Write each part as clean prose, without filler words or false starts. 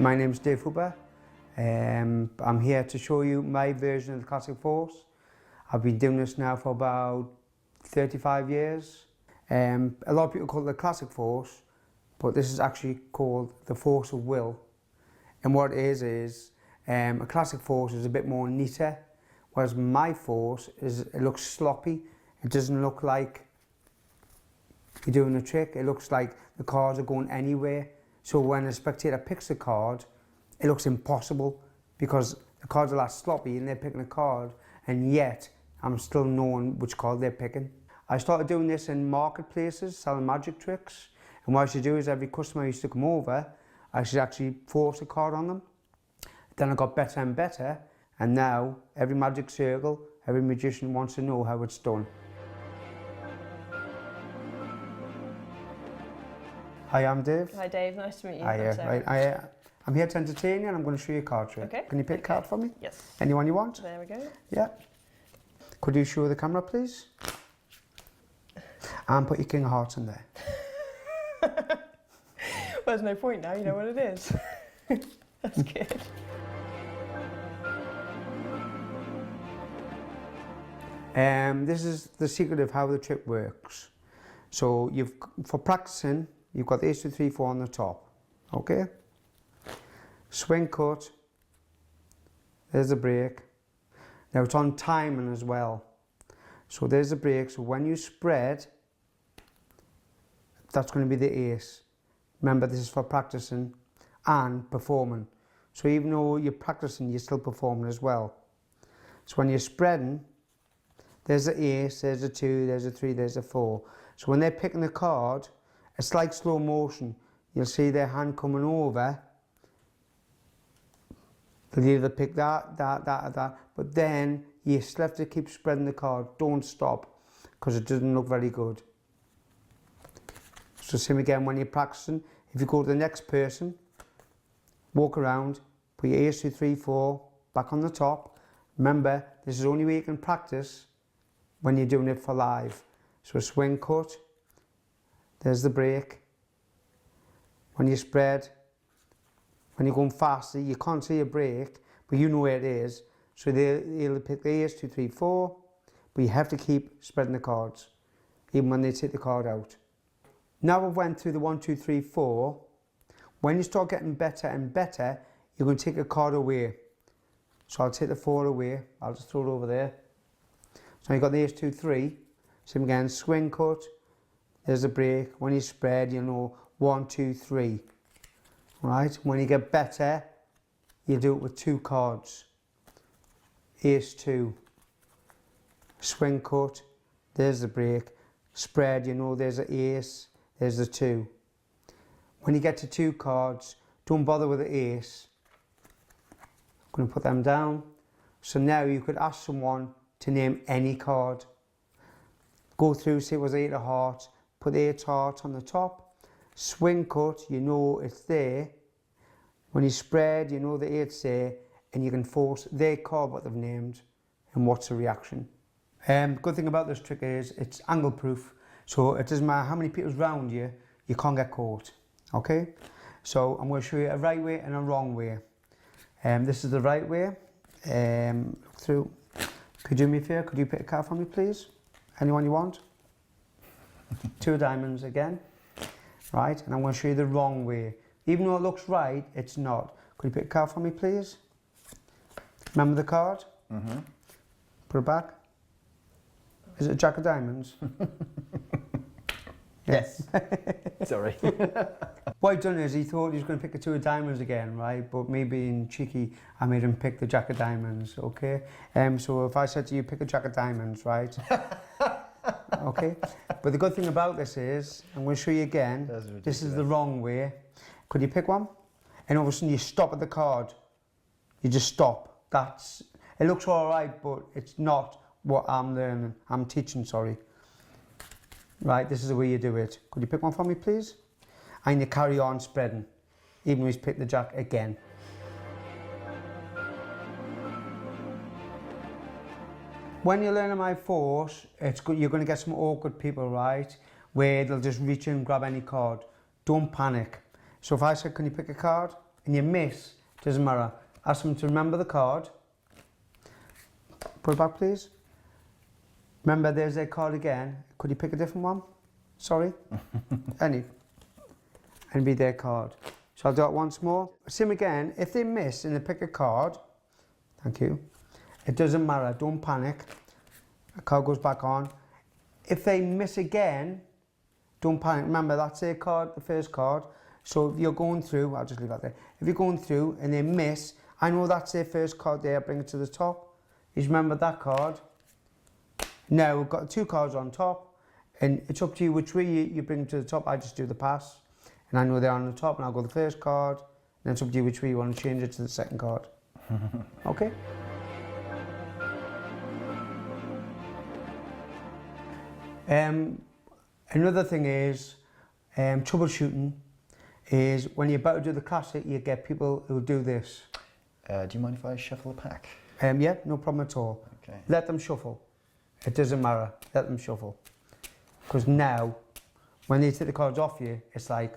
My name's Dave Hooper. I'm here to show you my version of the classic force. I've been doing this now for about 35 years. A lot of people call it the classic force, but this is actually called the force of will. And what it is a classic force is a bit more neater, whereas my force it looks sloppy. It doesn't look like you're doing a trick. It looks like the cards are going anywhere. So when a spectator picks a card, it looks impossible because the cards are that sloppy and they're picking a card, and yet I'm still knowing which card they're picking. I started doing this in marketplaces, selling magic tricks, and what I used to do is every customer who used to come over, I should actually force a card on them. Then I got better and better, and now every magic circle, every magician wants to know how it's done. Hi, I'm Dave. Hi Dave, nice to meet you. I'm here to entertain you and I'm going to show you a card trick. Okay. Can you pick a card for me? Yes. Anyone you want? There we go. Yeah. Could you show the camera, please? And put your King of Hearts in there. Well, there's no point now, you know what it is. That's good. This is the secret of how the trick works. So for practicing, you've got the ace, 2, 3, 4 on the top, okay? Swing cut, there's a break. Now it's on timing as well. So there's a break, so when you spread, that's going to be the ace. Remember, this is for practicing and performing. So even though you're practicing, you're still performing as well. So when you're spreading, there's an ace, there's a 2, there's a 3, there's a 4. So when they're picking the card, it's like slow motion. You'll see their hand coming over. They'll either pick that, but then you still have to keep spreading the card. Don't stop, because it doesn't look very good. So same again when you're practicing. If you go to the next person, walk around, put your ace, 2, 3, 4 back on the top. Remember, this is the only way you can practice when you're doing it for live. So a swing cut, there's the break. When you spread, when you're going faster, you can't see a break, but you know where it is. So they'll pick the ace, 2, 3, 4, but you have to keep spreading the cards, even when they take the card out. Now I've went through the 1, 2, 3, 4. When you start getting better and better, you're going to take a card away. So I'll take the 4 away. I'll just throw it over there. So you've got the ace, 2, 3. Same again, swing cut. There's a break. When you spread, you know 1, 2, 3. Right? When you get better, you do it with 2 cards. Ace, 2. Swing cut. There's the break. Spread, you know there's an ace. There's the 2. When you get to 2 cards, don't bother with the ace. I'm going to put them down. So now you could ask someone to name any card. Go through, say it was 8 of hearts, put the 8 hearts on the top. Swing cut, you know it's there. When you spread, you know the 8's there, and you can force their card what they've named and what's the reaction. Good thing about this trick is it's angle proof, so it doesn't matter how many people's round you, you can't get caught. Okay? So I'm going to show you a right way and a wrong way. This is the right way. Look through. Could you do me a favour? Could you pick a card for me, please? Anyone you want? 2 diamonds again. Right, and I'm going to show you the wrong way. Even though it looks right, it's not. Could you pick a card for me, please? Remember the card? Mm-hmm. Put it back. Is it a Jack of Diamonds? Yes. Sorry. What he'd done is he thought he was going to pick the 2 of diamonds again, right? But me being cheeky, I made him pick the Jack of Diamonds, okay? So if I said to you, pick a Jack of Diamonds, right? Okay? But the good thing about this is, I'm going to show you again, this is the wrong way. Could you pick one? And all of a sudden you stop at the card. You just stop. It looks all right, but it's not what I'm learning. I'm teaching, sorry. Right, this is the way you do it. Could you pick one for me, please? And you carry on spreading, even though he's picked the Jack again. When you're learning my force, it's good. You're going to get some awkward people, right? Where they'll just reach in and grab any card. Don't panic. So if I said, can you pick a card? and you miss, doesn't matter. Ask them to remember the card. Put it back, please. Remember, there's their card again. Could you pick a different one? Sorry? Any. And be their card. So I'll do it once more. Same again. If they miss and they pick a card, thank you. It doesn't matter. Don't panic. The card goes back on. If they miss again, don't panic. Remember, that's their card, the first card. So if you're going through, I'll just leave that there. If you're going through and they miss, I know that's their first card there, bring it to the top. Just remember that card. Now we've got 2 cards on top, and it's up to you which way you bring them to the top. I just do the pass, and I know they're on the top, and I'll go the first card, and it's up to you which way you want to change it to the second card. Okay? Another thing is, troubleshooting is when you're about to do the classic, you get people who do this. Do you mind if I shuffle the pack? Yeah, no problem at all. Okay. Let them shuffle. It doesn't matter. Let them shuffle. Because now, when they take the cards off you, it's like,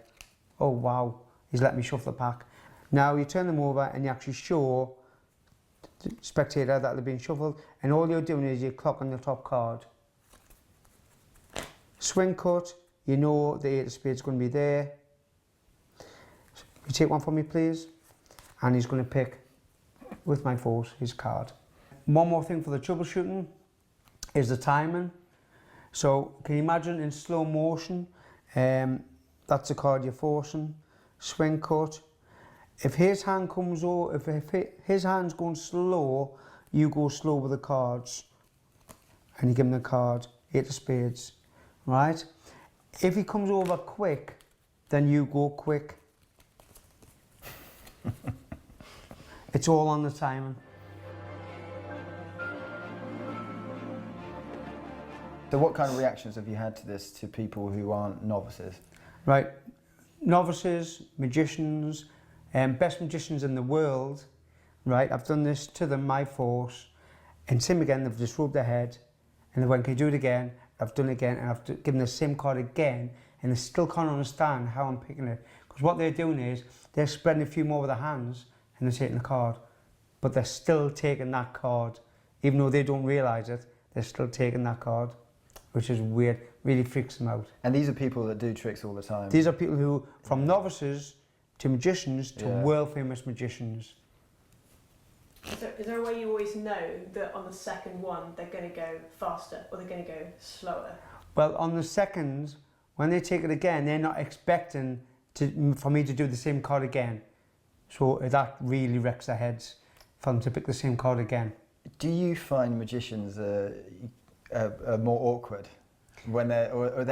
oh wow, he's let me shuffle the pack. Now you turn them over and you actually show the spectator that they're being shuffled, and all you're doing is you're clocking the top card. Swing cut, you know the 8 of spades is going to be there. You take one for me, please. And he's going to pick, with my force, his card. One more thing for the troubleshooting is the timing. So can you imagine in slow motion, that's the card you're forcing, swing cut. If his hand comes over, if his hand's going slow, you go slow with the cards and you give him the card, 8 of spades, right? If he comes over quick, then you go quick. It's all on the timing. So what kind of reactions have you had to this to people who aren't novices? Right, novices, magicians, best magicians in the world, right? I've done this to them, my force, and same again, they've just rubbed their head, and they went, can you do it again? I've done it again, and I've given the same card again, and they still can't understand how I'm picking it. Because what they're doing is, they're spreading a few more with their hands, and they're taking the card. But they're still taking that card. Even though they don't realise it, they're still taking that card, which is weird, really freaks them out. And these are people that do tricks all the time? These are people who, from novices to magicians to Yeah. world famous magicians. Is there a way you always know that on the second one they're going to go faster or they're going to go slower? Well, on the seconds, when they take it again, they're not expecting for me to do the same card again. So that really wrecks their heads for them to pick the same card again. Do you find magicians are more awkward when they're, or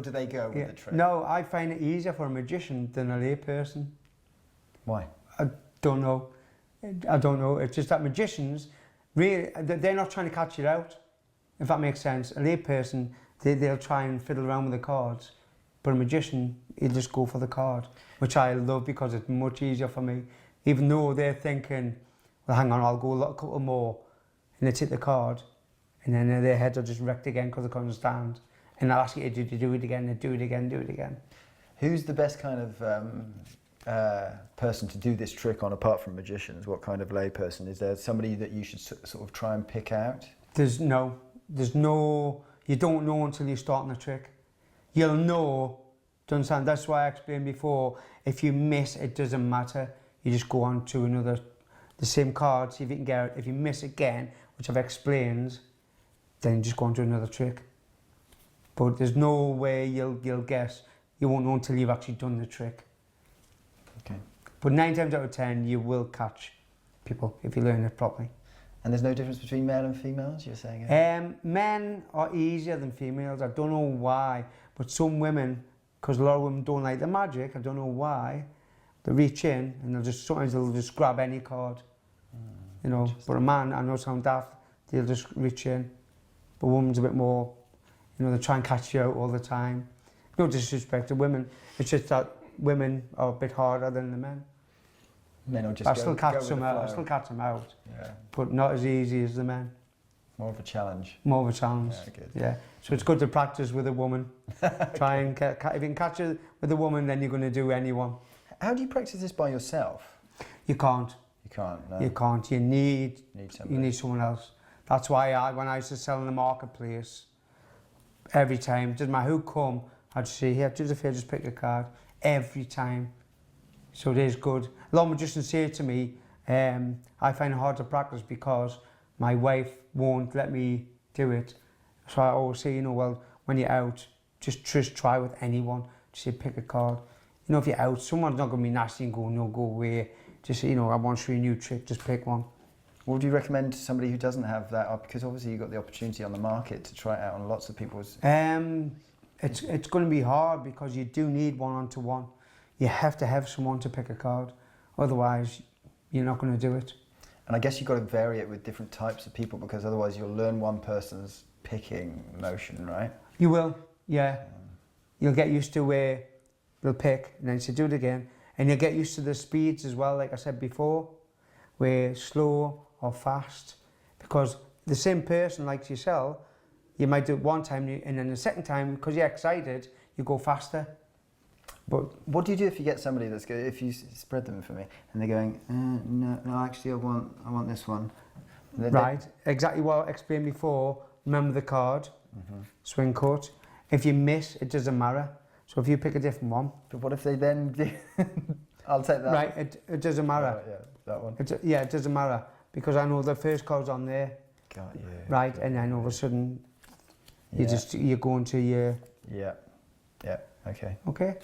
do they go with the trick? No, I find it easier for a magician than a lay person. Why? I don't know. I don't know. It's just that magicians, really, they're not trying to catch it out, if that makes sense. A lay person, they'll try and fiddle around with the cards. But a magician, he'll just go for the card, which I love because it's much easier for me. Even though they're thinking, well, hang on, I'll go a couple more. And they take the card, and then their heads are just wrecked again because they can't understand. And I'll ask you to do it again, and do it again, do it again. Who's the best kind of person to do this trick on, apart from magicians? What kind of lay person? Is there somebody that you should sort of try and pick out? There's no, you don't know until you're starting the trick. You'll know, do you understand? That's why I explained before, if you miss, it doesn't matter. You just go on to the same card, see if you can get it. If you miss again, which I've explained, then you just go on to another trick. But there's no way you'll guess. You won't know until you've actually done the trick. Okay. But 9 times out of 10, you will catch people if you learn it properly. And there's no difference between male and females, you're saying? Men are easier than females. I don't know why, but some women, because a lot of women don't like the magic, I don't know why, they reach in and sometimes they'll just grab any card. You know, but a man, I know sound daft, they'll just reach in. But a woman's a bit more, you know, they try and catch you out all the time. No disrespect to women, it's just that women are a bit harder than the men. Men will just I still catch them out, Yeah. but not as easy as the men. More of a challenge. More of a challenge. Yeah, good. Yeah. So it's good to practice with a woman. Try and if you can catch it with a woman, then you're going to do anyone. How do you practice this by yourself? You can't. You can't. No. You can't. You need somebody. you need someone else. That's why when I used to sell in the marketplace, every time, doesn't matter who come, I'd say, here, do us a favour, just pick a card. Every time. So it is good. A lot of magicians say to me, I find it hard to practice because my wife won't let me do it. So I always say, you know, well, when you're out, just try with anyone. Just say, pick a card. You know, if you're out, someone's not going to be nasty and go, no, go away. Just say, you know, I want to show you a new trick, just pick one. What would you recommend to somebody who doesn't have that? Because obviously you've got the opportunity on the market to try it out on lots of people's... It's going to be hard because you do need one-on-to-one. You have to have someone to pick a card. Otherwise, you're not going to do it. And I guess you've got to vary it with different types of people because otherwise you'll learn one person's picking motion, right? You will, yeah. You'll get used to where they'll pick and then you do it again. And you'll get used to the speeds as well, like I said before, where slow or fast. Because the same person, like yourself, you might do it one time and then the second time, because you're excited, you go faster. But what do you do if you get somebody that's good, if you spread them for me and they're going, no, actually I want this one. Right, exactly what I explained before. Remember the card, swing cut. If you miss, it doesn't matter. So if you pick a different one. But what if they then do? I'll take that. Right, it doesn't matter. Yeah, that one. It doesn't matter because I know the first card's on there. Got you. Right, and then all of a sudden, you're going to your... Yeah, okay. Okay.